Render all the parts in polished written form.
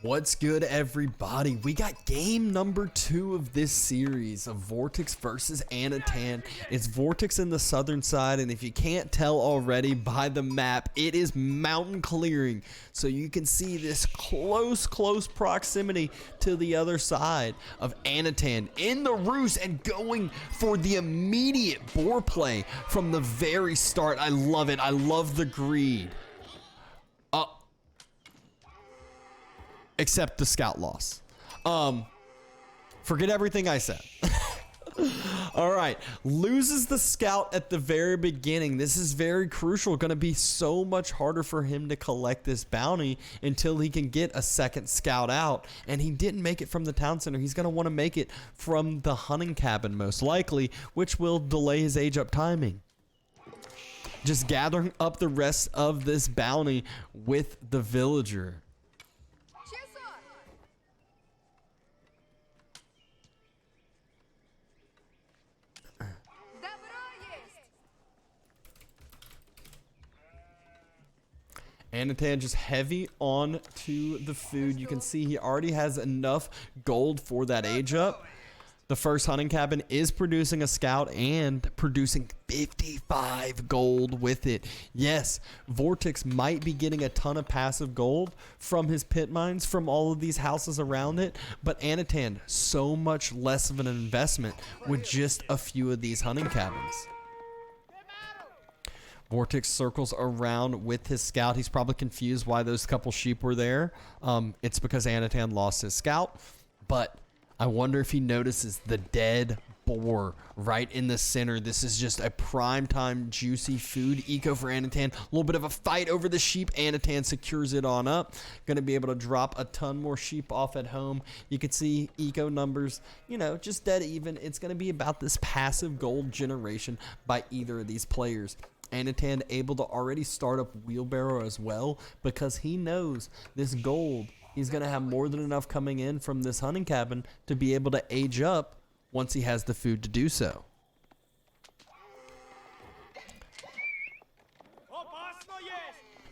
What's good, everybody? We got game number 2 of this series of Vortix versus Anotand. It's Vortix in the southern side, and if you can't tell already by the map, it is mountain clearing. So you can see this close proximity to the other side of Anotand in the roost and going for the immediate boar play from the very start. I love it. I love the greed. Except the scout loss. Forget everything I said. All right, loses the scout at the very beginning. This is very crucial. Going to be so much harder for him to collect this bounty until he can get a second scout out. And he didn't make it from the town center. He's going to want to make it from the hunting cabin most likely, which will delay his age up timing. Just gathering up the rest of this bounty with the villager. Anotand just heavy on to the food. You can see he already has enough gold for that age up. The first hunting cabin is producing a scout and producing 55 gold with it. Yes, Vortix might be getting a ton of passive gold from his pit mines, from all of these houses around it, but Anotand, so much less of an investment with just a few of these hunting cabins. Vortix circles around with his scout. He's probably confused why those couple sheep were there. It's because Anotand lost his scout, but I wonder if he notices the dead boar right in the center. This is just a prime time juicy food eco for Anotand. A little bit of a fight over the sheep. Anotand secures it on up. Going to be able to drop a ton more sheep off at home. You can see eco numbers, you know, just dead even. It's going to be about this passive gold generation by either of these players. Anotand able to already start up wheelbarrow as well because he knows this gold, he's going to have more than enough coming in from this hunting cabin to be able to age up once he has the food to do so.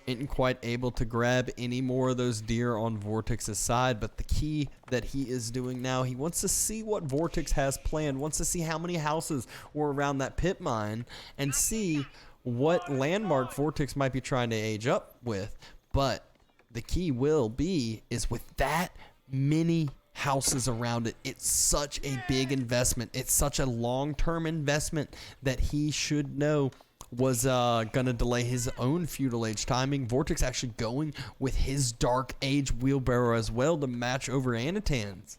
Isn't quite able to grab any more of those deer on Vortix's side, but the key that he is doing now, he wants to see what Vortix has planned, wants to see how many houses were around that pit mine and see what landmark Vortix might be trying to age up with. But the key will be is with that many houses around it, it's such a big investment. It's such a long-term investment that he should know was gonna delay his own feudal age timing. Vortix actually going with his dark age wheelbarrow as well to match over Anotand's.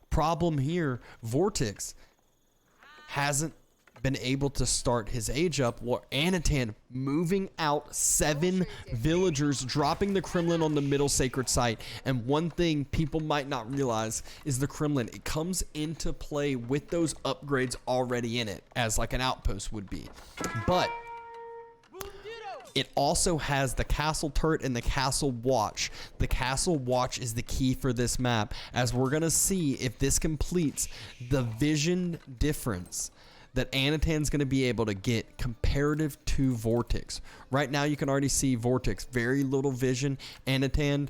Problem here, Vortix hasn't been able to start his age up, while Anotand moving out 7 villagers, dropping the Kremlin on the middle sacred site. And one thing people might not realize is the Kremlin, it comes into play with those upgrades already in it, as like an outpost would be. But it also has the castle turret and the castle watch. The castle watch is the key for this map, as we're gonna see if this completes the vision difference that Anotand's going to be able to get comparative to Vortix. Right now, you can already see Vortix, very little vision. Anotand,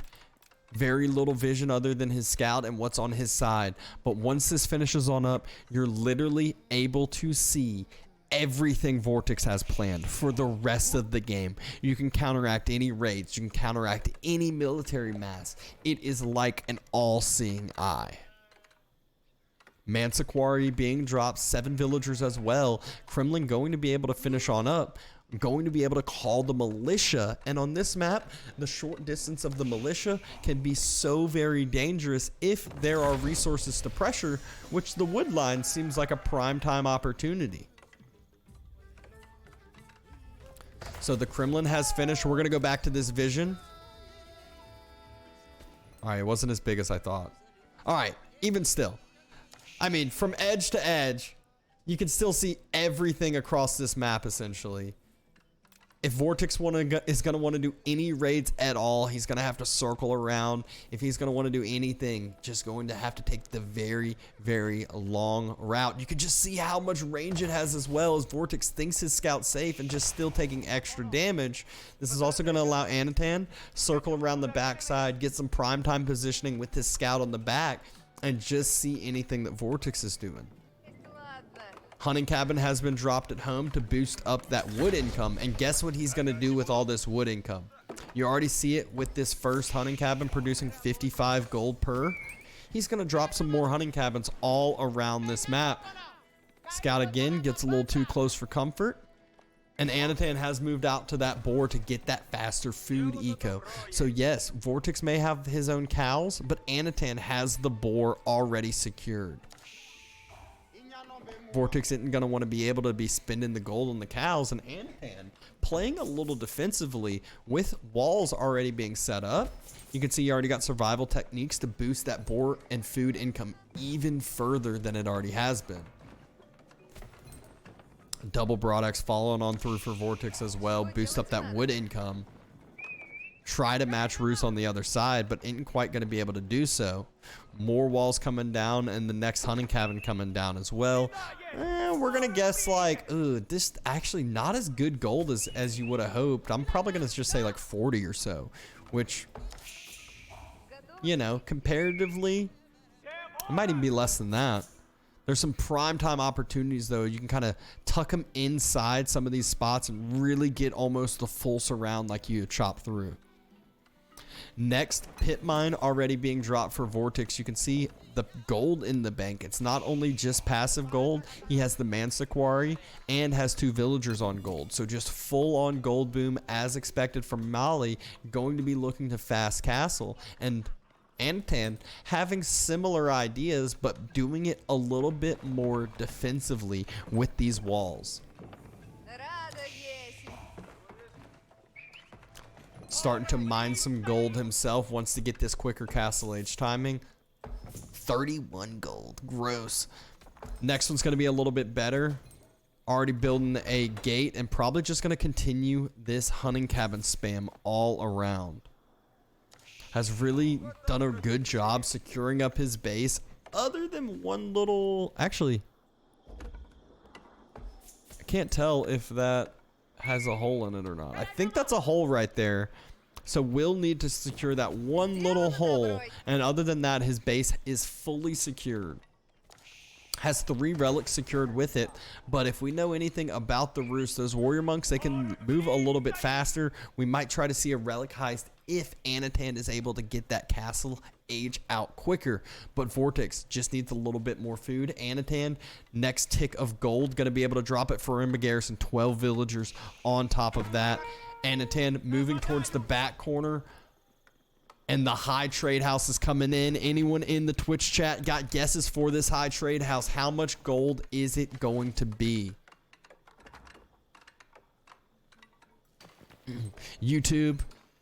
very little vision other than his scout and what's on his side. But once this finishes on up, you're literally able to see everything Vortix has planned for the rest of the game. You can counteract any raids. You can counteract any military mass. It is like an all-seeing eye. Mansequari being dropped, 7 villagers as well. Kremlin going to be able to finish on up, going to be able to call the militia. And on this map, the short distance of the militia can be so very dangerous if there are resources to pressure, which the wood line seems like a prime time opportunity. So the Kremlin has finished. We're going to go back to this vision. All right, it wasn't as big as I thought. All right, even still. I mean, from edge to edge, you can still see everything across this map, essentially. If Vortix is going to want to do any raids at all, he's going to have to circle around. If he's going to want to do anything, just going to have to take the very, very long route. You can just see how much range it has as well, as Vortix thinks his scout's safe and just still taking extra damage. This is also going to allow Anotand circle around the backside, get some primetime positioning with his scout on the back, and just see anything that Vortix is doing. Hunting cabin has been dropped at home to boost up that wood income, and guess what he's going to do with all this wood income? You already see it with this first hunting cabin producing 55 gold per. He's going to drop some more hunting cabins all around this map. Scout again gets a little too close for comfort, and Anotand has moved out to that boar to get that faster food eco. So yes, Vortix may have his own cows, but Anotand has the boar already secured. Vortix isn't going to want to be able to be spending the gold on the cows, and Anotand playing a little defensively with walls already being set up. You can see he already got survival techniques to boost that boar and food income even further than it already has been. Double Broadex following on through for Vortix as well, boost up that wood income. Try to match Roos on the other side, but isn't quite going to be able to do so. More walls coming down, and the next hunting cabin coming down as well. We're going to guess like, this actually not as good gold as you would have hoped. I'm probably going to just say like 40 or so, which, you know, comparatively, it might even be less than that. There's some prime time opportunities, though. You can kind of tuck them inside some of these spots and really get almost the full surround like you chop through. Next, pit mine already being dropped for Vortix. You can see the gold in the bank. It's not only just passive gold. He has the Mansa Quarry and has 2 villagers on gold. So just full on gold boom as expected from Mali, going to be looking to fast castle. And Anotand having similar ideas, but doing it a little bit more defensively with these walls. Starting to mine some gold himself, wants to get this quicker castle age timing. 31 gold, gross. Next one's going to be a little bit better. Already building a gate and probably just going to continue this hunting cabin spam all around. Has really done a good job securing up his base, other than one little, actually, I can't tell if that has a hole in it or not. I think that's a hole right there. So we'll need to secure that one little hole, and other than that, his base is fully secured. Has 3 relics secured with it, but if we know anything about the Roost, those warrior monks, they can move a little bit faster. We might try to see a relic heist if Anotand is able to get that castle age out quicker. But Vortix just needs a little bit more food. Anotand, next tick of gold, going to be able to drop it for Rimba Garrison, 12 villagers on top of that. Anotand moving towards the back corner. And the high trade house is coming in. Anyone in the Twitch chat got guesses for this high trade house? How much gold is it going to be? YouTube,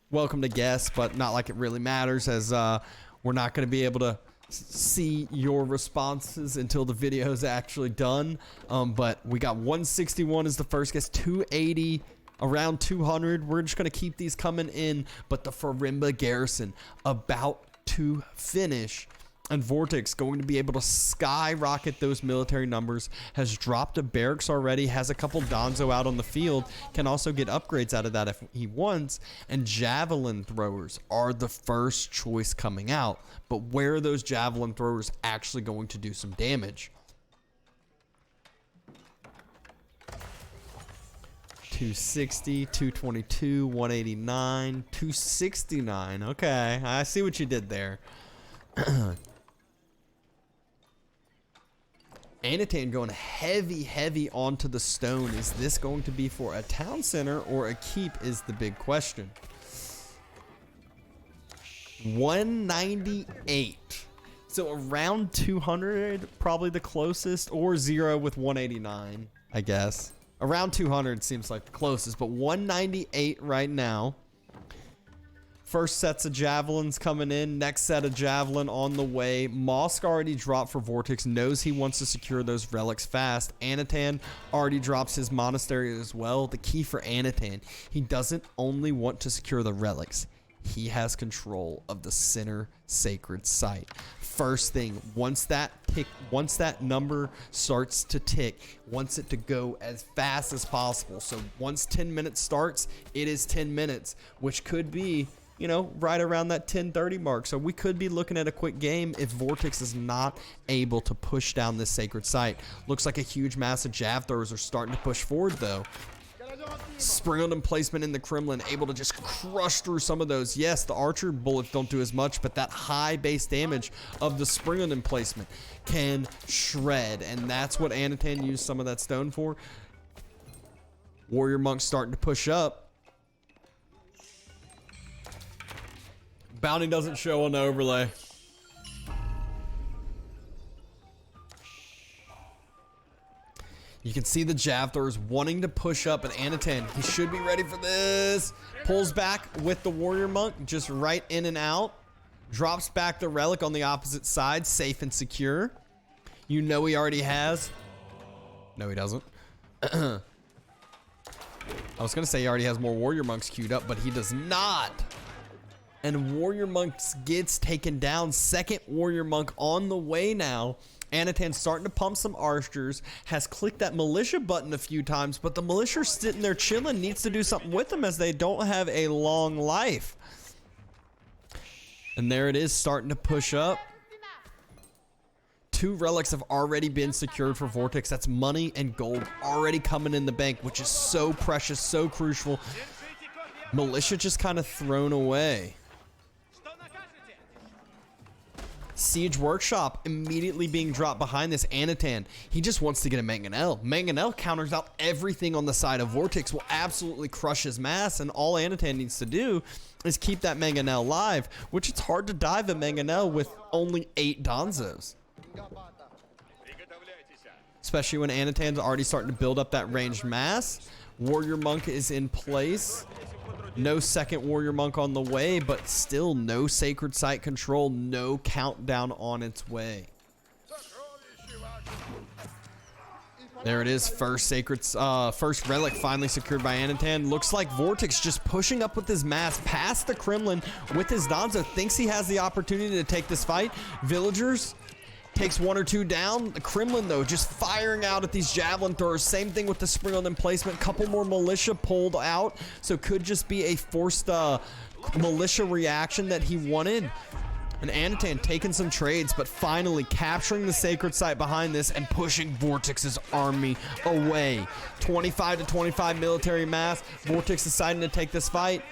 welcome to guess, but not like it really matters, as we're not going to be able to see your responses until the video is actually done. But we got 161 as the first guess, 280. Around 200. We're just going to keep these coming in, but the Rimba Garrison about to finish, and Vortix going to be able to skyrocket those military numbers. Has dropped a barracks already, has a couple Donzo out on the field, can also get upgrades out of that if he wants, and javelin throwers are the first choice coming out. But where are those javelin throwers actually going to do some damage? 260, 222, 189, 269. Okay, I see what you did there. Anotand going heavy onto the stone. Is this going to be for a town center or a keep is the big question. 198. So around 200, probably the closest, or 0 with 189, I guess. Around 200 seems like the closest, but 198 right now. First sets of javelins coming in. Next set of javelin on the way. Mosk already dropped for Vortix. Knows he wants to secure those relics fast. Anotand already drops his monastery as well. The key for Anotand, he doesn't only want to secure the relics. He has control of the center sacred site. First thing, once that number starts to tick, wants it to go as fast as possible. So once 10 minutes starts, it is 10 minutes, which could be, you know, right around that 10:30 mark. So we could be looking at a quick game if Vortix is not able to push down this sacred site. Looks like a huge mass of jav throwers are starting to push forward though. Springled emplacement in the Kremlin, able to just crush through some of those. Yes, the archer bullets don't do as much, but that high base damage of the springled emplacement can shred, and that's what Anotand used some of that stone for. Warrior monk starting to push up. Bounty doesn't show on the overlay. You can see the jav throwers wanting to push up, and Anotand, he should be ready for this. Pulls back with the warrior monk, just right in and out. Drops back the relic on the opposite side, safe and secure. You know he already has. No, he doesn't. I was going to say he already has more warrior monks queued up, but he does not. And warrior monks gets taken down. Second warrior monk on the way now. Anotand's starting to pump some archers, has clicked that militia button a few times, but the militia's sitting there chilling, needs to do something with them as they don't have a long life. And there it is, starting to push up. 2 relics have already been secured for Vortix. That's money and gold already coming in the bank, which is so precious, so crucial. Militia just kind of thrown away. Siege Workshop immediately being dropped behind this Anotand. He just wants to get a Mangonel. Mangonel counters out everything on the side of Vortix, will absolutely crush his mass, and all Anotand needs to do is keep that Mangonel live, which it's hard to dive a Mangonel with only 8 Donzos. Especially when Anotand's already starting to build up that ranged mass. Warrior Monk is in place. No second warrior monk on the way, but still no sacred site control, no countdown on its way. There it is, first relic finally secured by Anotand. Looks like Vortix just pushing up with his mass past the Kremlin with his Donzo. Thinks he has the opportunity to take this fight. Villagers takes 1 or 2 down. The Kremlin, though, just firing out at these javelin throwers. Same thing with the sprinkled emplacement. Couple more militia pulled out. So could just be a forced militia reaction that he wanted. And Anotand taking some trades, but finally capturing the sacred site behind this and pushing Vortix's army away. 25 to 25 military mass. Vortix deciding to take this fight.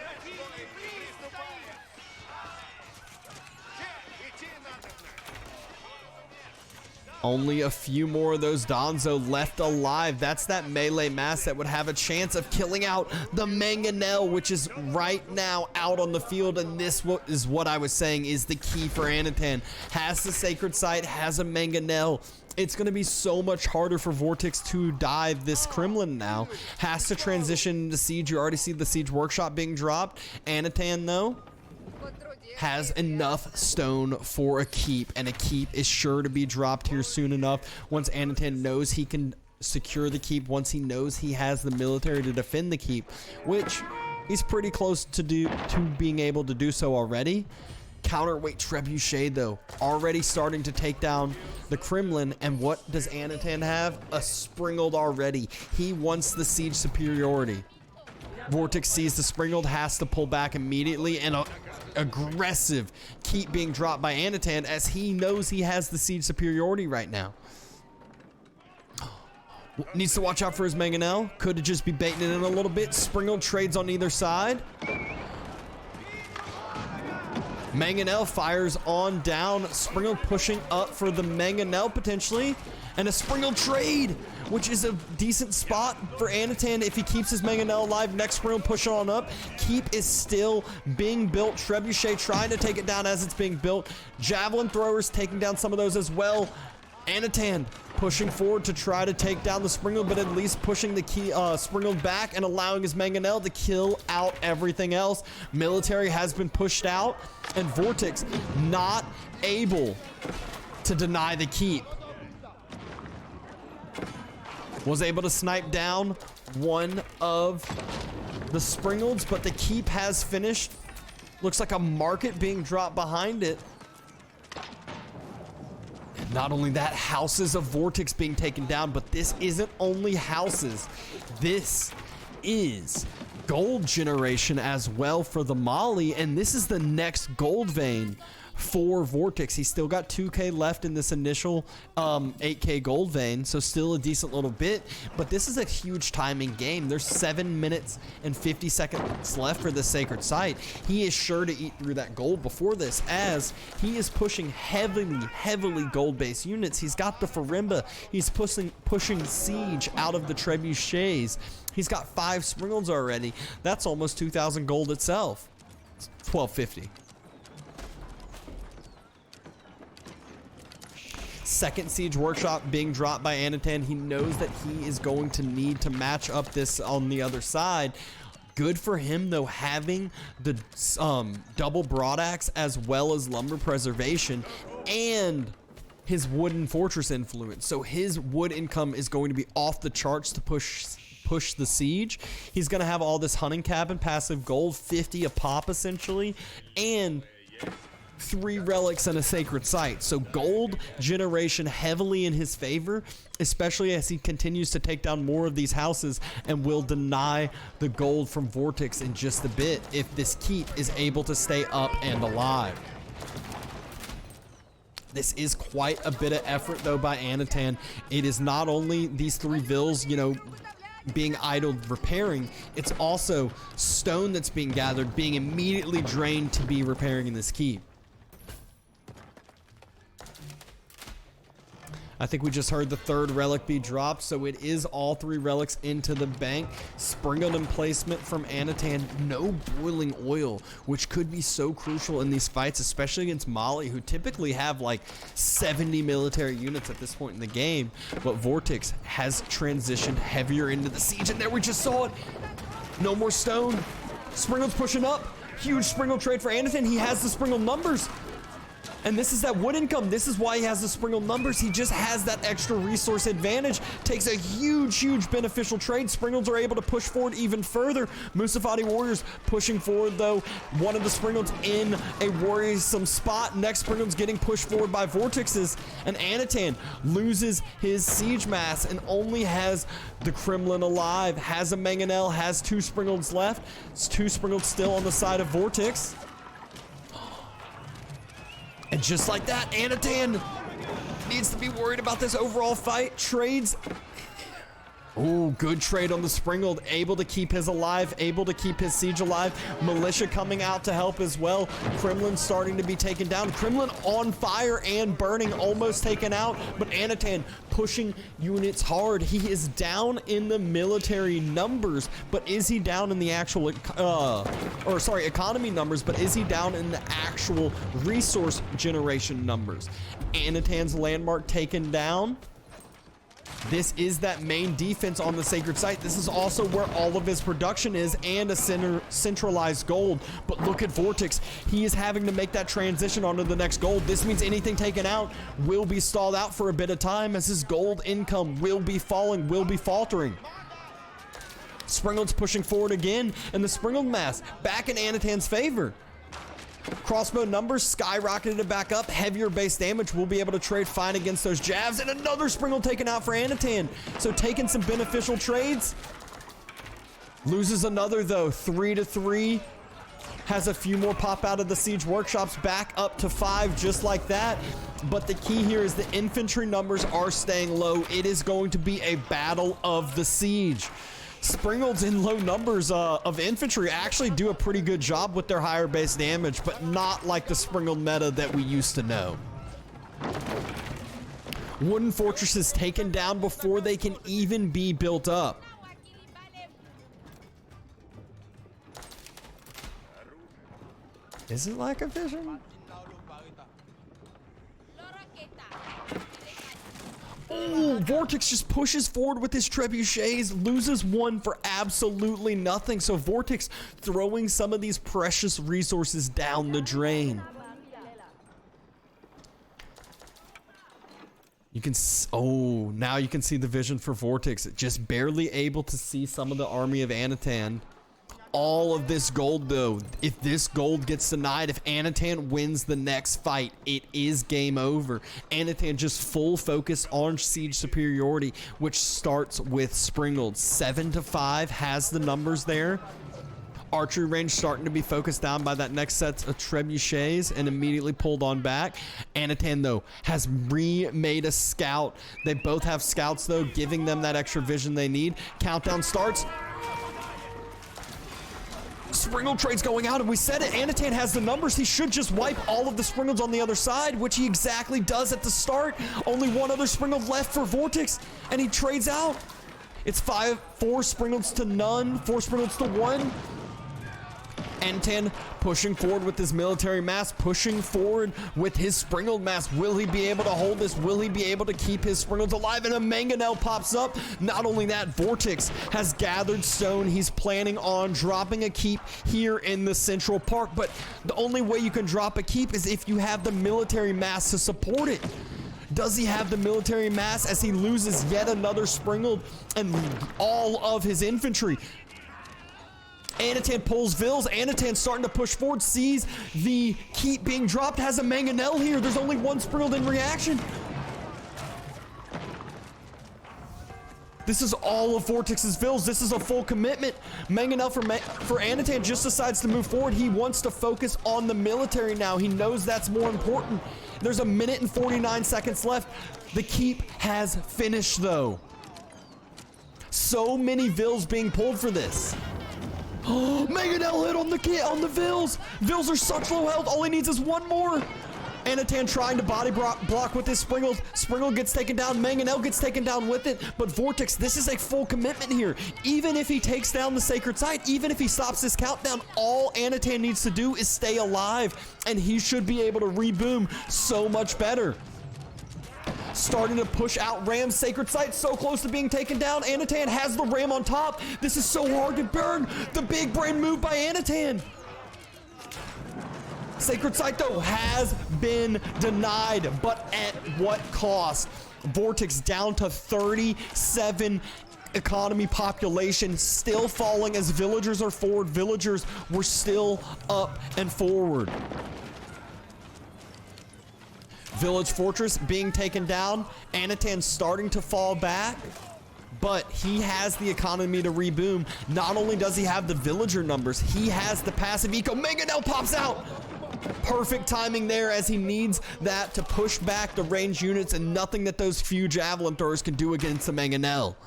Only a few more of those Donzo left alive. That's that melee mass that would have a chance of killing out the Mangonel, which is right now out on the field. And this is what I was saying is the key for Anotand. Has the sacred site, has a Mangonel. It's going to be so much harder for Vortix to dive this Kremlin now. Has to transition into siege. You already see the siege workshop being dropped. Anotand, though, has enough stone for a keep, and a keep is sure to be dropped here soon enough once Anotand knows he can secure the keep, once he knows he has the military to defend the keep, which he's pretty close to being able to do so already. Counterweight Trebuchet, though, already starting to take down the Kremlin, and what does Anotand have? A Springled already. He wants the siege superiority. Vortix sees the Springled, has to pull back immediately, and aggressive keep being dropped by Anotand as he knows he has the siege superiority right now. Needs to watch out for his Mangonel. Could just be baiting it in a little bit. Springled trades on either side. Mangonel fires on down. Springled pushing up for the Mangonel potentially. And a Springled trade, which is a decent spot for Anotand if he keeps his Mangonel alive. Next Springled push on up. Keep is still being built. Trebuchet trying to take it down as it's being built. Javelin throwers taking down some of those as well. Anotand pushing forward to try to take down the Springald, but at least pushing the Springald back and allowing his Mangonel to kill out everything else. Military has been pushed out, and Vortix not able to deny the keep. Was able to snipe down one of the Springalds, but the keep has finished. Looks like a market being dropped behind it. Not only that, houses of Vortix being taken down, but this isn't only houses. This is gold generation as well for the Molly, and this is the next gold vein for Vortix. He's still got 2K left in this initial 8K gold vein, so still a decent little bit, but this is a huge timing game. There's 7 minutes and 50 seconds left for the sacred site. He is sure to eat through that gold before this, as he is pushing heavily gold-based units. He's got the Farimba. He's pushing Siege out of the Trebuchets. He's got 5 Springalds already. That's almost 2,000 gold itself. It's 1250. Second siege workshop being dropped by Anotand. He knows that he is going to need to match up this on the other side. Good for him though, having the double broadaxe as well as lumber preservation and his wooden fortress influence. So his wood income is going to be off the charts to push the siege. He's going to have all this hunting cabin, passive gold, 50 a pop essentially, and 3 relics and a sacred site. So gold generation heavily in his favor, especially as he continues to take down more of these houses, and will deny the gold from Vortix in just a bit if this keep is able to stay up and alive. This is quite a bit of effort though by Anotand. It is not only these 3 vills, you know, being idled repairing, it's also stone that's being gathered, being immediately drained to be repairing in this keep. I think we just heard the 3rd relic be dropped, so it is all 3 relics into the bank. Springald emplacement from Anotand. No boiling oil, which could be so crucial in these fights, especially against Molly, who typically have like 70 military units at this point in the game. But Vortix has transitioned heavier into the siege, and there we just saw it. No more stone. Springald's pushing up. Huge Springald trade for Anotand. He has the Springald numbers. And this is that wood income. This is why he has the Springald numbers. He just has that extra resource advantage. Takes a huge beneficial trade. Springalds are able to push forward even further. Musafati Warriors pushing forward though. One of the Springalds in a worrisome spot. Next Springald's getting pushed forward by Vortixes. And Anotand loses his siege mass and only has the Kremlin alive. Has a Mangonel, has 2 Springalds left. It's 2 Springalds still on the side of Vortix. And just like that, Anotand needs to be worried about this overall fight. Trades. Ooh, good trade on the Springald. Able to keep his alive, able to keep his siege alive. Militia coming out to help as well. Kremlin starting to be taken down. Kremlin on fire and burning, almost taken out. But Anotand pushing units hard. He is down in the military numbers, but is he down in the actual, economy numbers, but is he down in the actual resource generation numbers? Anotand's landmark taken down. This is that main defense on the sacred site. This is also where all of his production is, and a centralized gold. But look at Vortix. He is having to make that transition onto the next gold. This means anything taken out will be stalled out for a bit of time, as his gold income will be falling, will be faltering. Springald's pushing forward again, and the Springald mass back in Anotand's favor. Crossbow numbers skyrocketed back up. Heavier base damage. We'll be able to trade fine against those jabs. And another Springald taken out for Anotand. So taking some beneficial trades. Loses another though. 3-3. Has a few more pop out of the siege workshops. Back up to 5 just like that. But the key here is the infantry numbers are staying low. It is going to be a battle of the siege. Springalds in low numbers of infantry actually do a pretty good job with their higher base damage, but not like the Springald meta that we used to know. Wooden fortresses taken down before they can even be built up. Is it like a vision? Oh, Vortix just pushes forward with his trebuchets, loses one for absolutely nothing. So Vortix throwing some of these precious resources down the drain. You can, oh, now you can see the vision for Vortix. Just barely able to see some of the army of Anotand. All of this gold, though, if this gold gets denied, if Anotand wins the next fight, it is game over. Anotand just full focus on siege superiority, which starts with Springold. 7-5 has the numbers there. Archery range starting to be focused down by that next set of trebuchets and immediately pulled on back. Anotand, though, has remade a scout. They both have scouts, though, giving them that extra vision they need. Countdown starts. Springold trade's going out, and we said it. Anotand has the numbers. He should just wipe all of the Springolds on the other side, which he exactly does at the start. Only one other Springold left for Vortix, and he trades out. It's 4 Springolds to none, 4 Springolds to 1. Anotand pushing forward with his military mass, pushing forward with his Springold mass. Will he be able to hold this? Will he be able to keep his Springolds alive? And a mangonel pops up. Not only that, Vortix has gathered stone. He's planning on dropping a keep here in the Central Park, but the only way you can drop a keep is if you have the military mass to support it. Does he have the military mass as he loses yet another Springold and all of his infantry? Anotand pulls Vils. Anotand starting to push forward, sees the keep being dropped, has a mangonel here. There's only one Springold in reaction. This is all of Vortix's Vils. This is a full commitment. Mangonel for Anotand just decides to move forward. He wants to focus on the military now. He knows that's more important. There's 1 minute and 49 seconds left. The keep has finished, though. So many Vils being pulled for this. Oh, mangonel hit on the Vils. Vils are such low health. All he needs is one more. Anotand trying to body block with his Springold. Springold gets taken down. Mangonel gets taken down with it. But Vortix, this is a full commitment here. Even if he takes down the sacred site, even if he stops this countdown, all Anotand needs to do is stay alive, and he should be able to reboom so much better. Starting to push out Ram's sacred site, so close to being taken down. Anotand has the Ram on top. This is so hard to burn. The big brain move by Anotand. Sacred site, though, has been denied, but at what cost? Vortix down to 37 economy population, still falling as villagers are forward. Villagers were still up and forward. Village Fortress being taken down. Anotand starting to fall back, but he has the economy to reboom. Not only does he have the villager numbers, he has the passive eco. Mangonel pops out. Perfect timing there as he needs that to push back the range units, and nothing that those few javelin throwers can do against the mangonel.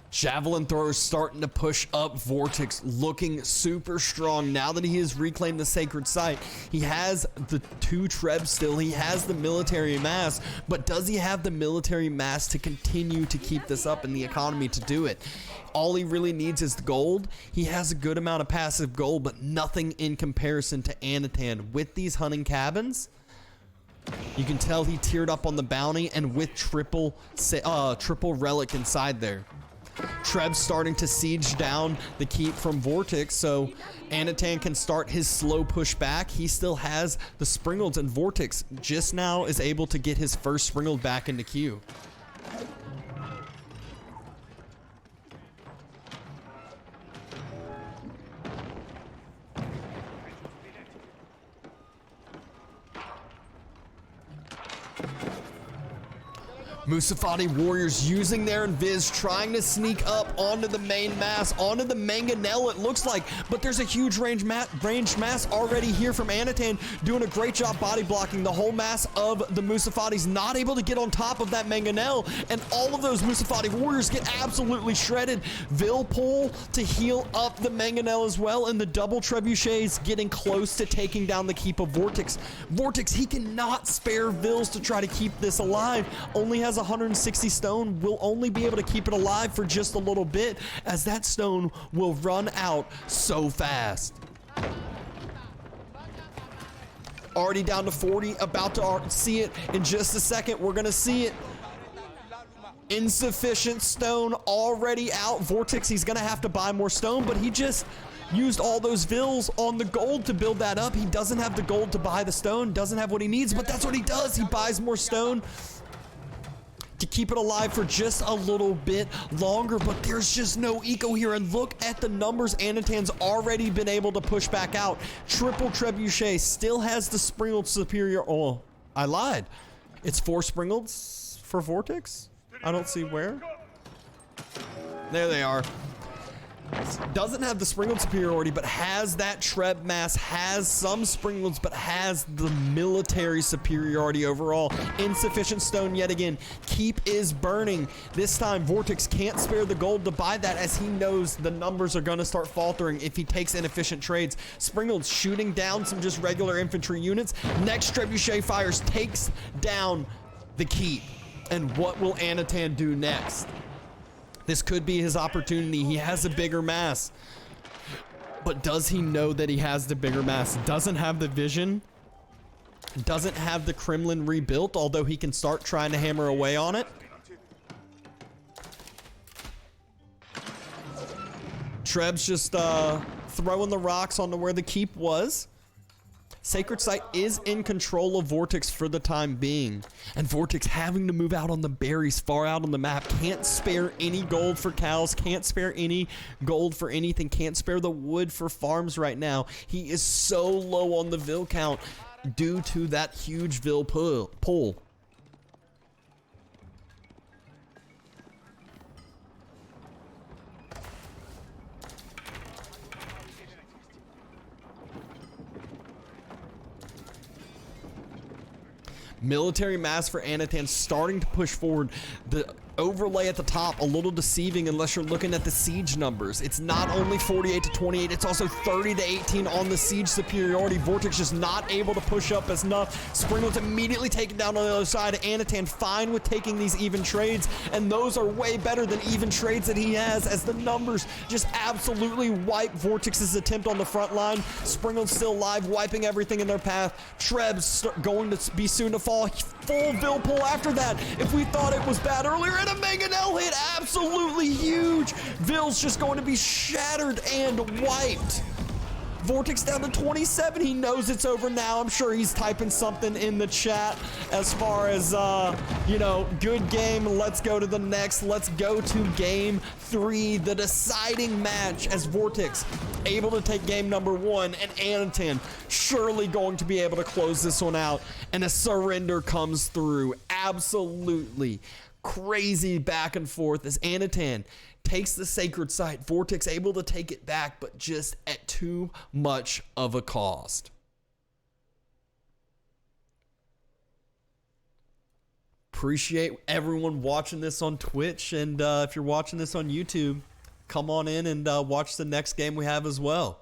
Javelin throwers starting to push up. Vortix looking super strong now that he has reclaimed the sacred site. He has the 2 trebs still. He has the military mass, but does he have the military mass to continue to keep this up in the economy to do it? All he really needs is the gold. He has a good amount of passive gold, but nothing in comparison to Anotand. With these hunting cabins, you can tell he tiered up on the bounty, and with triple relic inside there. Treb starting to siege down the keep from Vortix, so Anotand can start his slow push back. He still has the Springolds, and Vortix just now is able to get his first Springold back into queue. Musafati warriors using their invis, trying to sneak up onto the main mass, onto the mangonel it looks like, but there's a huge ranged mass already here from Anotand, doing a great job body blocking the whole mass of the Musafatis, not able to get on top of that mangonel, and all of those Musafati warriors get absolutely shredded. Vil pull to heal up the mangonel as well, and the double trebuchets getting close to taking down the keep of Vortix. Vortix, he cannot spare Vils to try to keep this alive, only has has 160 stone, will only be able to keep it alive for just a little bit, as that stone will run out so fast. Already down to 40, about to see it in just a second. We're gonna see it. Insufficient stone already out. Vortix, he's gonna have to buy more stone, but he just used all those vills on the gold to build that up. He doesn't have the gold to buy the stone, doesn't have what he needs, but that's what he does. He buys more stone to keep it alive for just a little bit longer, but there's just no eco here. And look at the numbers Anotand's already been able to push back out. Triple Trebuchet still has the Springled Superior. Oh, I lied. It's 4 Springleds for Vortix. I don't see where. There they are. Doesn't have the Springled Superiority, but has that Treb Mass, has some Springleds, but has the military superiority overall. Insufficient stone yet again. Keep is burning. This time, Vortix can't spare the gold to buy that, as he knows the numbers are going to start faltering if he takes inefficient trades. Springled shooting down some just regular infantry units. Next Trebuchet fires, takes down the keep. And what will Anotand do next? This could be his opportunity. He has a bigger mass. But does he know that he has the bigger mass? Doesn't have the vision. Doesn't have the Kremlin rebuilt, although he can start trying to hammer away on it. Treb's just throwing the rocks onto where the keep was. Sacred Site is in control of Vortix for the time being. And Vortix having to move out on the berries far out on the map. Can't spare any gold for cows. Can't spare any gold for anything. Can't spare the wood for farms right now. He is so low on the Vil count due to that huge Vil pull. Military mass for Anotand starting to push forward. The overlay at the top, a little deceiving unless you're looking at the siege numbers. It's not only 48 to 28, it's also 30 to 18 on the siege superiority. Vortix just not able to push up as enough. Springled's immediately taken down on the other side. Anotand fine with taking these even trades, and those are way better than even trades that he has, as the numbers just absolutely wipe Vortix's attempt on the front line. Springled's still alive, wiping everything in their path. Treb's going to be soon to fall. Full Vil pull after that. If we thought it was bad earlier, and a Mangonel hit, absolutely huge. Vil's just going to be shattered and wiped. Vortix down to 27. He knows it's over now. I'm sure he's typing something in the chat as far as, you know, good game. Let's go to the next. Let's go to game 3, the deciding match, as Vortix able to take game number 1, and Anotand surely going to be able to close this one out, and a surrender comes through. Absolutely crazy back and forth as Anotand takes the sacred site. Vortix able to take it back, but just at too much of a cost. Appreciate everyone watching this on Twitch, and if you're watching this on YouTube, come on in and watch the next game we have as well.